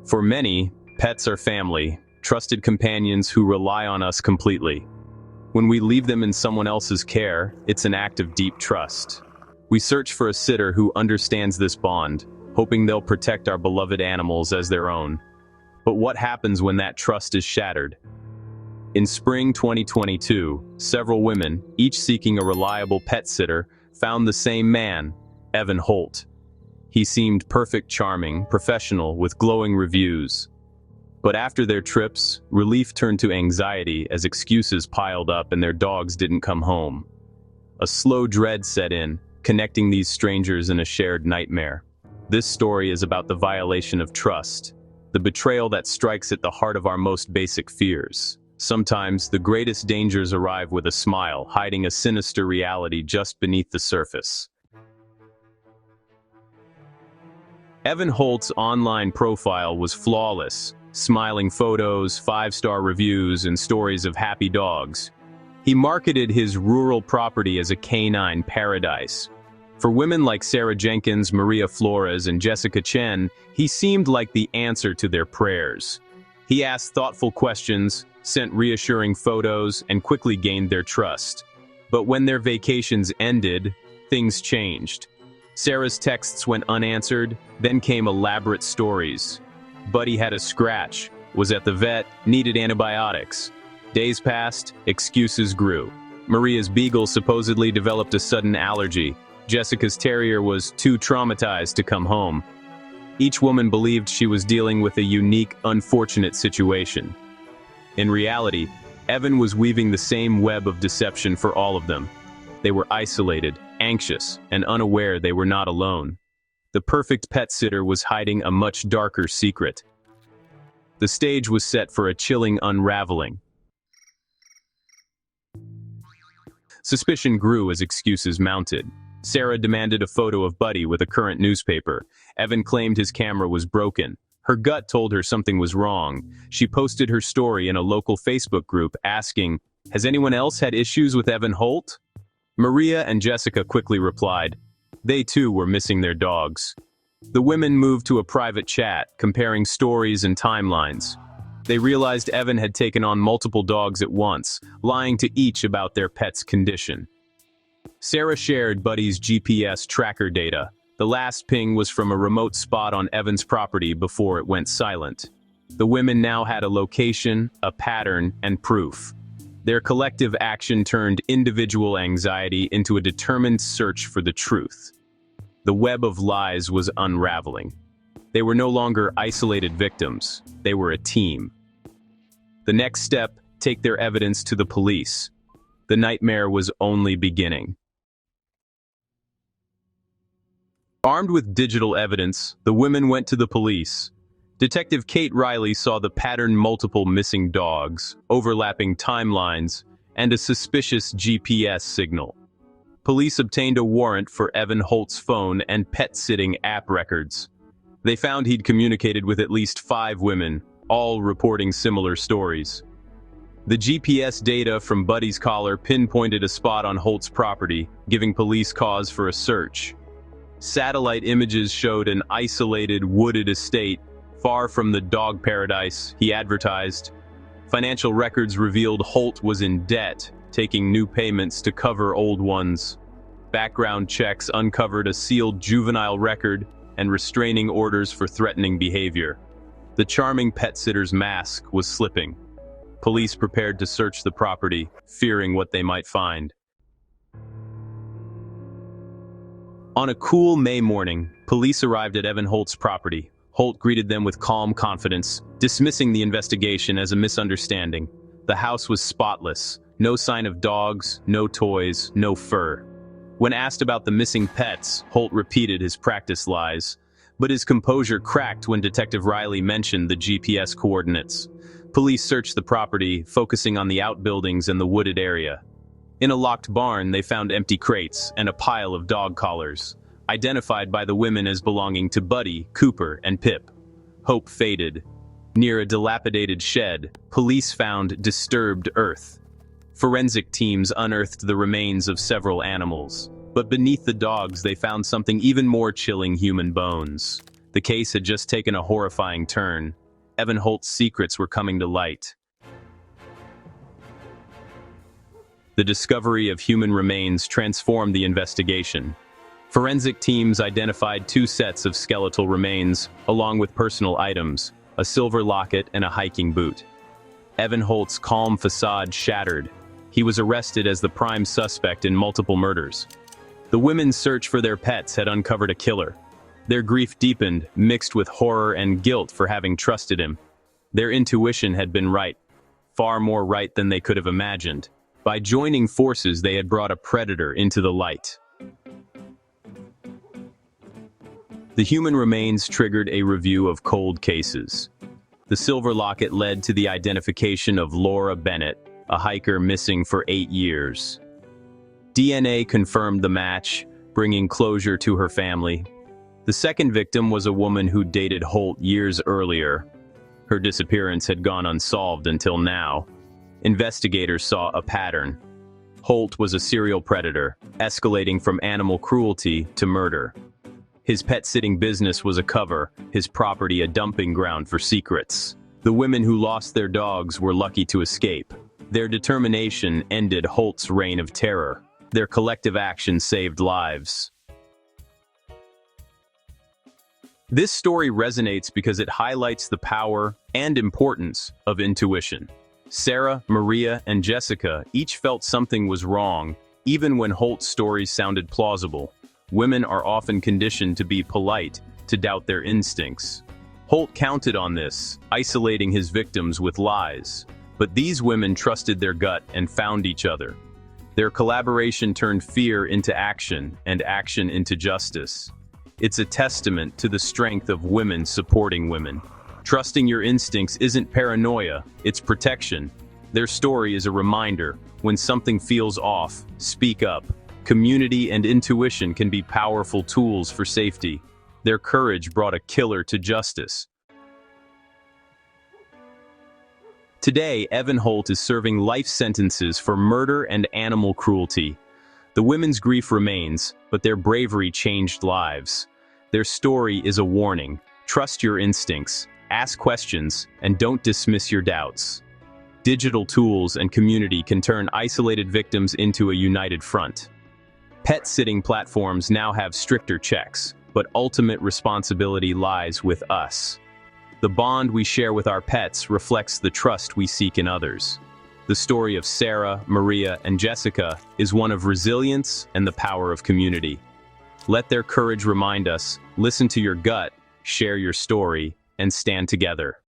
For many, pets are family, trusted companions who rely on us completely. When we leave them in someone else's care, it's an act of deep trust. We search for a sitter who understands this bond, hoping they'll protect our beloved animals as their own. But what happens when that trust is shattered? In spring 2022, several women, each seeking a reliable pet sitter, found the same man, Evan Holt. He seemed perfect, charming, professional, with glowing reviews. But after their trips, relief turned to anxiety as excuses piled up and their dogs didn't come home. A slow dread set in, connecting these strangers in a shared nightmare. This story is about the violation of trust, the betrayal that strikes at the heart of our most basic fears. Sometimes, the greatest dangers arrive with a smile, hiding a sinister reality just beneath the surface. Evan Holt's online profile was flawless, smiling photos, 5-star reviews, and stories of happy dogs. He marketed his rural property as a canine paradise. For women like Sarah Jenkins, Maria Flores, and Jessica Chen, he seemed like the answer to their prayers. He asked thoughtful questions, sent reassuring photos, and quickly gained their trust. But when their vacations ended, things changed. Sarah's texts went unanswered, then came elaborate stories. Buddy had a scratch, was at the vet, needed antibiotics. Days passed, excuses grew. Maria's beagle supposedly developed a sudden allergy. Jessica's terrier was too traumatized to come home. Each woman believed she was dealing with a unique, unfortunate situation. In reality, Evan was weaving the same web of deception for all of them. They were isolated, anxious, and unaware they were not alone. The perfect pet sitter was hiding a much darker secret. The stage was set for a chilling unraveling. Suspicion grew as excuses mounted. Sarah demanded a photo of Buddy with a current newspaper. Evan claimed his camera was broken. Her gut told her something was wrong. She posted her story in a local Facebook group asking, "Has anyone else had issues with Evan Holt?" Maria and Jessica quickly replied. They too were missing their dogs. The women moved to a private chat, comparing stories and timelines. They realized Evan had taken on multiple dogs at once, lying to each about their pet's condition. Sarah shared Buddy's GPS tracker data. The last ping was from a remote spot on Evan's property before it went silent. The women now had a location, a pattern, and proof. Their collective action turned individual anxiety into a determined search for the truth. The web of lies was unraveling. They were no longer isolated victims. They were a team. The next step, take their evidence to the police. The nightmare was only beginning. Armed with digital evidence, the women went to the police. Detective Kate Riley saw the pattern: multiple missing dogs, overlapping timelines, and a suspicious GPS signal. Police obtained a warrant for Evan Holt's phone and pet-sitting app records. They found he'd communicated with at least 5 women, all reporting similar stories. The GPS data from Buddy's collar pinpointed a spot on Holt's property, giving police cause for a search. Satellite images showed an isolated, wooded estate, far from the dog paradise he advertised. Financial records revealed Holt was in debt, taking new payments to cover old ones. Background checks uncovered a sealed juvenile record and restraining orders for threatening behavior. The charming pet sitter's mask was slipping. Police prepared to search the property, fearing what they might find. On a cool May morning, police arrived at Evan Holt's property. Holt greeted them with calm confidence, dismissing the investigation as a misunderstanding. The house was spotless. No sign of dogs, no toys, no fur. When asked about the missing pets, Holt repeated his practice lies. But his composure cracked when Detective Riley mentioned the GPS coordinates. Police searched the property, focusing on the outbuildings and the wooded area. In a locked barn, they found empty crates and a pile of dog collars, identified by the women as belonging to Buddy, Cooper, and Pip. Hope faded. Near a dilapidated shed, police found disturbed earth. Forensic teams unearthed the remains of several animals, but beneath the dogs they found something even more chilling: human bones. The case had just taken a horrifying turn. Evan Holt's secrets were coming to light. The discovery of human remains transformed the investigation. Forensic teams identified 2 sets of skeletal remains, along with personal items, a silver locket and a hiking boot. Evan Holt's calm facade shattered. He was arrested as the prime suspect in multiple murders. The women's search for their pets had uncovered a killer. Their grief deepened, mixed with horror and guilt for having trusted him. Their intuition had been right, far more right than they could have imagined. By joining forces, they had brought a predator into the light. The human remains triggered a review of cold cases. The silver locket led to the identification of Laura Bennett, a hiker missing for 8 years. DNA confirmed the match, bringing closure to her family. The second victim was a woman who dated Holt years earlier. Her disappearance had gone unsolved until now. Investigators saw a pattern. Holt was a serial predator, escalating from animal cruelty to murder. His pet-sitting business was a cover, his property a dumping ground for secrets. The women who lost their dogs were lucky to escape. Their determination ended Holt's reign of terror. Their collective action saved lives. This story resonates because it highlights the power and importance of intuition. Sarah, Maria, and Jessica each felt something was wrong, even when Holt's stories sounded plausible. Women are often conditioned to be polite, to doubt their instincts. Holt counted on this, isolating his victims with lies. But these women trusted their gut and found each other. Their collaboration turned fear into action and action into justice. It's a testament to the strength of women supporting women. Trusting your instincts isn't paranoia, it's protection. Their story is a reminder: when something feels off, speak up. Community and intuition can be powerful tools for safety. Their courage brought a killer to justice. Today, Evan Holt is serving life sentences for murder and animal cruelty. The women's grief remains, but their bravery changed lives. Their story is a warning. Trust your instincts, ask questions, and don't dismiss your doubts. Digital tools and community can turn isolated victims into a united front. Pet-sitting platforms now have stricter checks, but ultimate responsibility lies with us. The bond we share with our pets reflects the trust we seek in others. The story of Sarah, Maria, and Jessica is one of resilience and the power of community. Let their courage remind us: listen to your gut, share your story, and stand together.